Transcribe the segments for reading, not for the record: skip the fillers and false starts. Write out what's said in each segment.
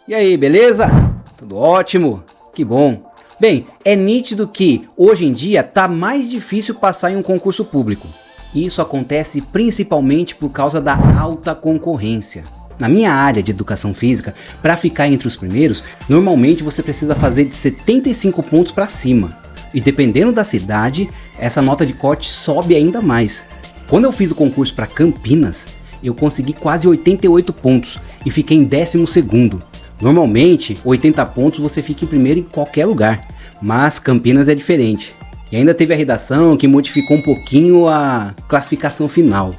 E aí, beleza? Tudo ótimo? Que bom. Bem, é nítido que hoje em dia tá mais difícil passar em um concurso público. Isso acontece principalmente por causa da alta concorrência. Na minha área de educação física, para ficar entre os primeiros, normalmente você precisa fazer de 75 pontos para cima. E dependendo da cidade, essa nota de corte sobe ainda mais. Quando eu fiz o concurso para Campinas, eu consegui quase 88 pontos e fiquei em 12º. Normalmente, 80 pontos você fica em primeiro em qualquer lugar, mas Campinas é diferente. E ainda teve a redação que modificou um pouquinho a classificação final.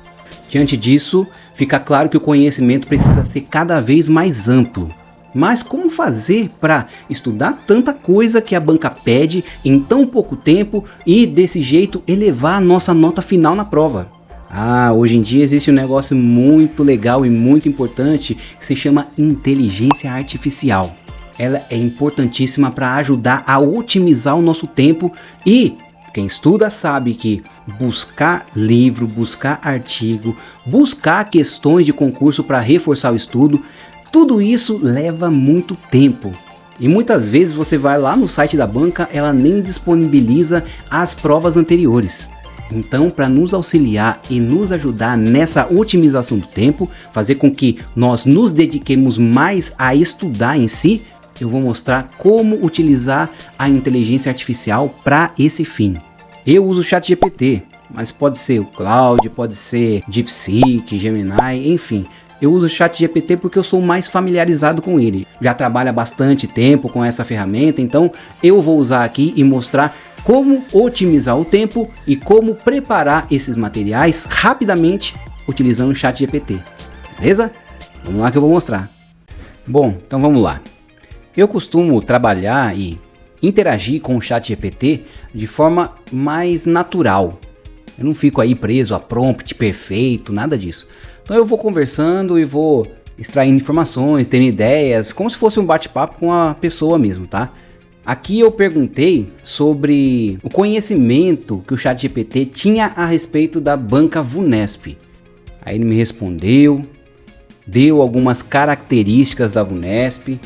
Diante disso, fica claro que o conhecimento precisa ser cada vez mais amplo. Mas como fazer para estudar tanta coisa que a banca pede em tão pouco tempo e desse jeito elevar a nossa nota final na prova? Hoje em dia existe um negócio muito legal e muito importante que se chama inteligência artificial. Ela é importantíssima para ajudar a otimizar o nosso tempo e quem estuda sabe que buscar livro, buscar artigo, buscar questões de concurso para reforçar o estudo, tudo isso leva muito tempo. E muitas vezes você vai lá no site da banca, ela nem disponibiliza as provas anteriores. Então, para nos auxiliar e nos ajudar nessa otimização do tempo, fazer com que nós nos dediquemos mais a estudar em si, eu vou mostrar como utilizar a inteligência artificial para esse fim. Eu uso o ChatGPT, mas pode ser o Claude, pode ser DeepSeek, Gemini, enfim. Eu uso o ChatGPT porque eu sou mais familiarizado com ele. Já trabalho há bastante tempo com essa ferramenta, então eu vou usar aqui e mostrar como otimizar o tempo e como preparar esses materiais rapidamente utilizando o ChatGPT. Beleza? Vamos lá que eu vou mostrar. Bom, então vamos lá. Eu costumo trabalhar e interagir com o ChatGPT de forma mais natural. Eu não fico aí preso a prompt perfeito, nada disso. Então eu vou conversando e vou extraindo informações, tendo ideias, como se fosse um bate-papo com a pessoa mesmo, tá? Aqui eu perguntei sobre o conhecimento que o ChatGPT tinha a respeito da banca VUNESP. Aí ele me respondeu, deu algumas características da VUNESP.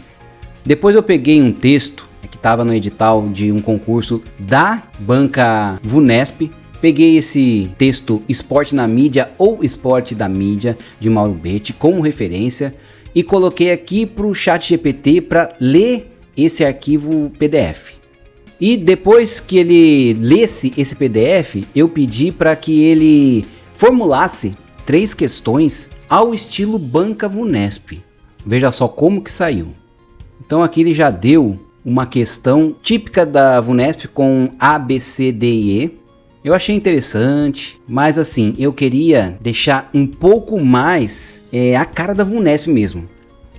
Depois eu peguei um texto que estava no edital de um concurso da banca VUNESP. Peguei esse texto Esporte na Mídia ou Esporte da Mídia de Mauro Betti como referência e coloquei aqui para o ChatGPT para ler esse arquivo PDF. E depois que ele lesse esse PDF, eu pedi para que ele formulasse 3 questões ao estilo banca VUNESP. Veja só como que saiu. Então aqui ele já deu uma questão típica da VUNESP com A, B, C, D e E. Eu achei interessante, mas assim, eu queria deixar um pouco mais a cara da VUNESP mesmo.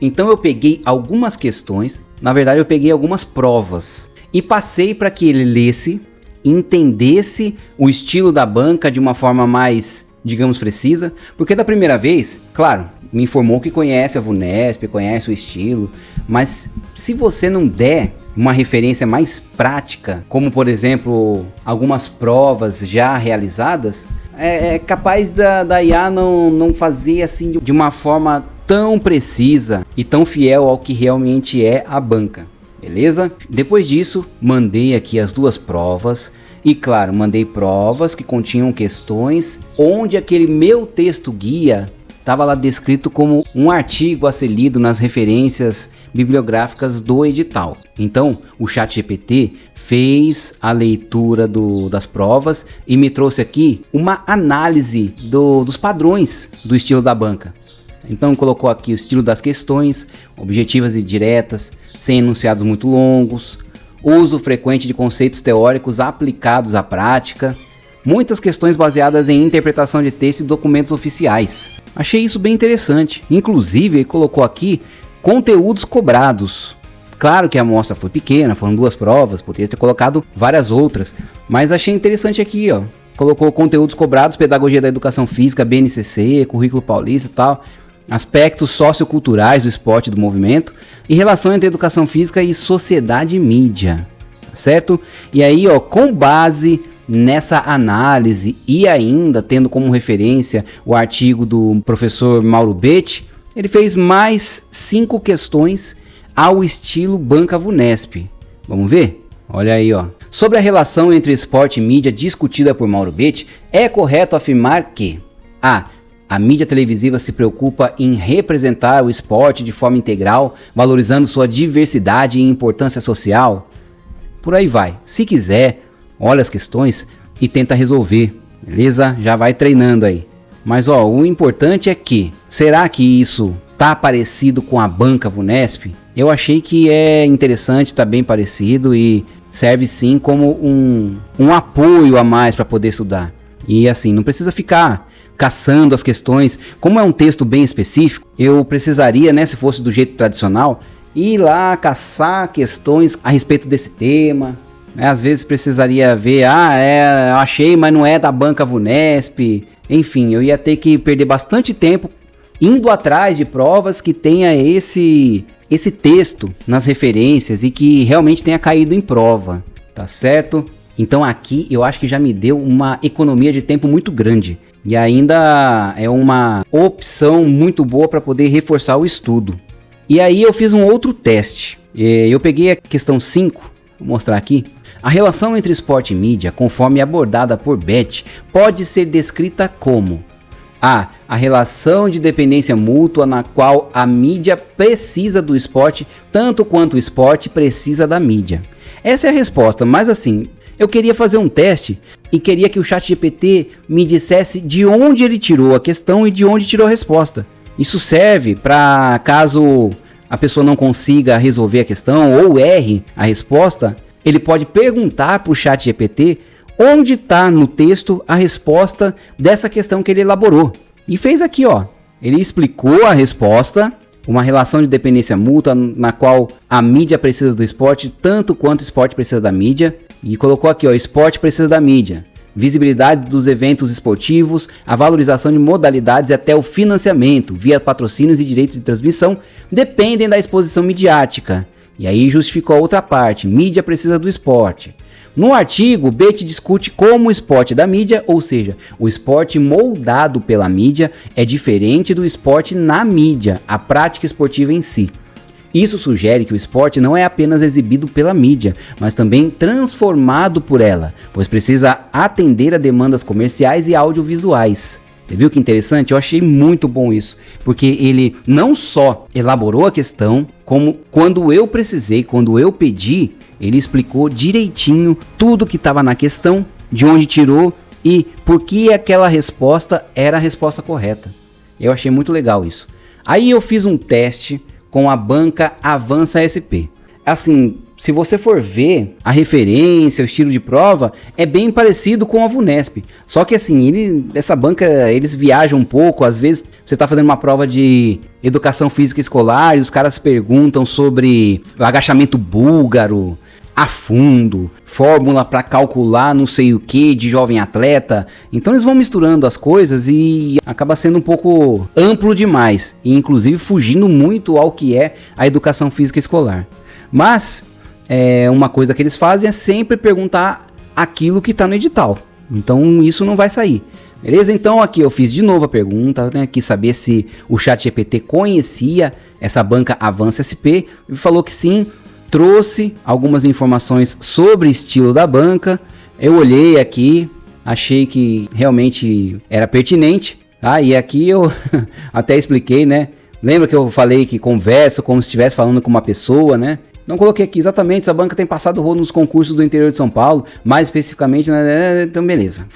Então eu peguei algumas questões, na verdade eu peguei algumas provas e passei para que ele lesse, entendesse o estilo da banca de uma forma mais, digamos, precisa, porque da primeira vez, claro, me informou que conhece a VUNESP, conhece o estilo, mas se você não der uma referência mais prática, como por exemplo algumas provas já realizadas, é capaz da IA não fazer assim de uma forma tão precisa e tão fiel ao que realmente é a banca, beleza? Depois disso, mandei aqui as 2 provas e claro, mandei provas que continham questões onde aquele meu texto guia estava lá descrito como um artigo a ser lido nas referências bibliográficas do edital. Então, o ChatGPT fez a leitura das provas e me trouxe aqui uma análise dos padrões do estilo da banca. Então, colocou aqui o estilo das questões, objetivas e diretas, sem enunciados muito longos, uso frequente de conceitos teóricos aplicados à prática, muitas questões baseadas em interpretação de texto e documentos oficiais. Achei isso bem interessante. Inclusive, ele colocou aqui conteúdos cobrados. Claro que a amostra foi pequena, foram 2 provas, poderia ter colocado várias outras, mas achei interessante aqui, ó. Colocou conteúdos cobrados, pedagogia da educação física, BNCC, currículo paulista e tal, aspectos socioculturais do esporte e do movimento e relação entre educação física e sociedade e mídia, certo? E aí, ó, com base nessa análise e ainda tendo como referência o artigo do professor Mauro Betti, ele fez mais 5 questões ao estilo Banca Vunesp. Vamos ver? Olha aí, ó. Sobre a relação entre esporte e mídia discutida por Mauro Betti, é correto afirmar que a mídia televisiva se preocupa em representar o esporte de forma integral, valorizando sua diversidade e importância social. Por aí vai. Se quiser, olha as questões e tenta resolver, beleza? Já vai treinando aí. Mas ó, o importante é que, será que isso tá parecido com a Banca Vunesp? Eu achei que é interessante, tá bem parecido e serve sim como um apoio a mais para poder estudar. E assim, não precisa ficar caçando as questões. Como é um texto bem específico, eu precisaria, né, se fosse do jeito tradicional, ir lá caçar questões a respeito desse tema. Às vezes precisaria ver, eu achei, mas não é da Banca Vunesp. Enfim, eu ia ter que perder bastante tempo indo atrás de provas que tenha esse texto nas referências e que realmente tenha caído em prova, tá certo? Então aqui eu acho que já me deu uma economia de tempo muito grande e ainda é uma opção muito boa para poder reforçar o estudo. E aí eu fiz um outro teste. Eu peguei a questão 5, vou mostrar aqui. A relação entre esporte e mídia, conforme abordada por Betti, pode ser descrita como a relação de dependência mútua na qual a mídia precisa do esporte tanto quanto o esporte precisa da mídia. Essa é a resposta, mas assim, eu queria fazer um teste e queria que o ChatGPT me dissesse de onde ele tirou a questão e de onde tirou a resposta. Isso serve para caso a pessoa não consiga resolver a questão ou erre a resposta, ele pode perguntar para o ChatGPT onde está no texto a resposta dessa questão que ele elaborou. E fez aqui, ó. Ele explicou a resposta, uma relação de dependência mútua na qual a mídia precisa do esporte tanto quanto o esporte precisa da mídia. E colocou aqui, ó, esporte precisa da mídia. Visibilidade dos eventos esportivos, a valorização de modalidades e até o financiamento via patrocínios e direitos de transmissão dependem da exposição midiática. E aí justificou a outra parte, mídia precisa do esporte. No artigo, Betti discute como o esporte da mídia, ou seja, o esporte moldado pela mídia, é diferente do esporte na mídia, a prática esportiva em si. Isso sugere que o esporte não é apenas exibido pela mídia, mas também transformado por ela, pois precisa atender a demandas comerciais e audiovisuais. Você viu que interessante? Eu achei muito bom isso, porque ele não só elaborou a questão, como quando eu precisei, quando eu pedi, ele explicou direitinho tudo que estava na questão, de onde tirou e por que aquela resposta era a resposta correta. Eu achei muito legal isso. Aí eu fiz um teste com a banca Avança SP. Assim, se você for ver a referência, o estilo de prova, é bem parecido com a Vunesp. Só que assim, essa banca, eles viajam um pouco. Às vezes você está fazendo uma prova de educação física escolar e os caras perguntam sobre agachamento búlgaro a fundo, fórmula para calcular não sei o que de jovem atleta. Então eles vão misturando as coisas e acaba sendo um pouco amplo demais, e inclusive fugindo muito ao que é a educação física escolar. Mas uma coisa que eles fazem é sempre perguntar aquilo que está no edital. Então isso não vai sair. Beleza? Então aqui eu fiz de novo a pergunta, né? Quis saber se o ChatGPT conhecia essa banca Avança SP e falou que sim. Trouxe algumas informações sobre o estilo da banca. Eu olhei aqui, achei que realmente era pertinente, tá? E aqui eu até expliquei, né? Lembra que eu falei que conversa como se estivesse falando com uma pessoa, né? Não coloquei aqui exatamente, essa banca tem passado rolo nos concursos do interior de São Paulo, mais especificamente, né? Então beleza,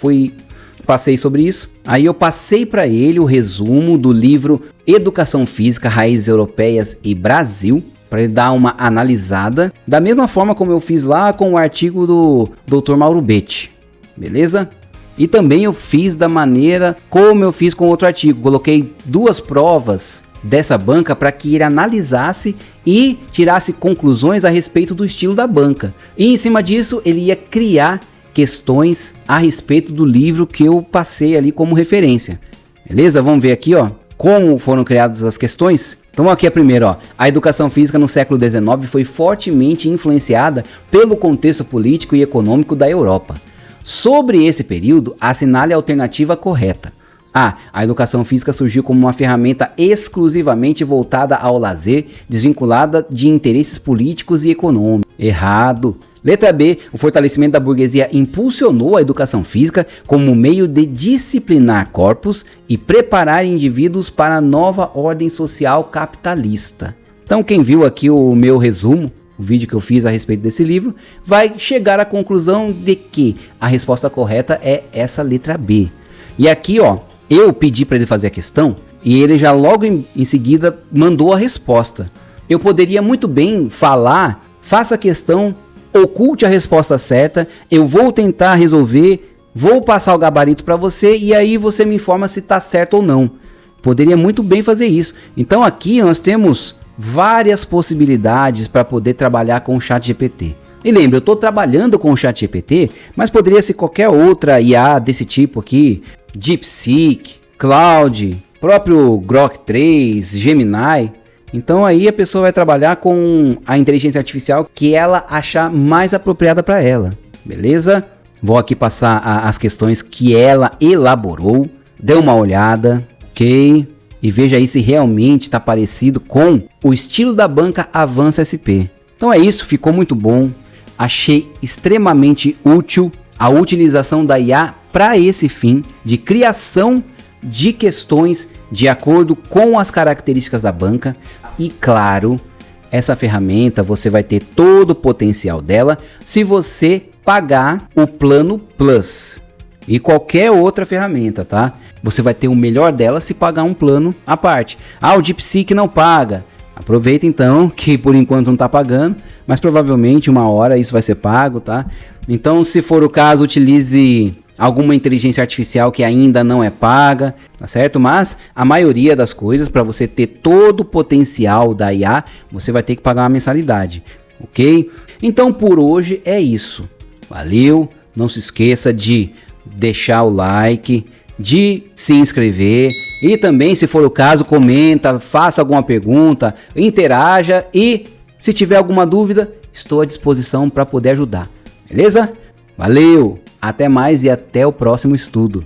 passei sobre isso. Aí eu passei para ele o resumo do livro Educação Física, Raízes Europeias e Brasil, para ele dar uma analisada, da mesma forma como eu fiz lá com o artigo do Dr. Mauro Betti, beleza? E também eu fiz da maneira como eu fiz com outro artigo, coloquei 2 provas dessa banca para que ele analisasse e tirasse conclusões a respeito do estilo da banca. E em cima disso ele ia criar questões a respeito do livro que eu passei ali como referência, beleza? Vamos ver aqui, ó, como foram criadas as questões. Então aqui a primeira, ó. A educação física no século XIX foi fortemente influenciada pelo contexto político e econômico da Europa. Sobre esse período, assinale a alternativa correta. A educação física surgiu como uma ferramenta exclusivamente voltada ao lazer, desvinculada de interesses políticos e econômicos. Errado. Letra B. O fortalecimento da burguesia impulsionou a educação física como meio de disciplinar corpos e preparar indivíduos para a nova ordem social capitalista. Então, quem viu aqui o meu resumo, o vídeo que eu fiz a respeito desse livro, vai chegar à conclusão de que a resposta correta é essa letra B. E aqui, ó, eu pedi para ele fazer a questão e ele já logo em seguida mandou a resposta. Eu poderia muito bem falar, faça a questão, oculte a resposta certa, eu vou tentar resolver, vou passar o gabarito para você e aí você me informa se está certo ou não. Poderia muito bem fazer isso. Então aqui nós temos várias possibilidades para poder trabalhar com o ChatGPT. E lembra, eu estou trabalhando com o ChatGPT, mas poderia ser qualquer outra IA desse tipo aqui, DeepSeek, Claude, próprio Grok 3, Gemini. Então aí a pessoa vai trabalhar com a inteligência artificial que ela achar mais apropriada para ela, beleza? Vou aqui passar as questões que ela elaborou, dê uma olhada, ok? E veja aí se realmente está parecido com o estilo da banca Avança SP. Então é isso, ficou muito bom, achei extremamente útil a utilização da IA para esse fim de criação de questões de acordo com as características da banca. E claro, essa ferramenta você vai ter todo o potencial dela se você pagar o plano Plus e qualquer outra ferramenta, tá? Você vai ter o melhor dela se pagar um plano à parte. O DeepSeek não paga. Aproveita então que por enquanto não está pagando, mas provavelmente uma hora isso vai ser pago, tá? Então, se for o caso, utilize alguma inteligência artificial que ainda não é paga, tá certo? Mas a maioria das coisas, para você ter todo o potencial da IA, você vai ter que pagar uma mensalidade, ok? Então, por hoje é isso. Valeu! Não se esqueça de deixar o like, de se inscrever e também, se for o caso, comenta, faça alguma pergunta, interaja e, se tiver alguma dúvida, estou à disposição para poder ajudar. Beleza? Valeu! Até mais e até o próximo estudo.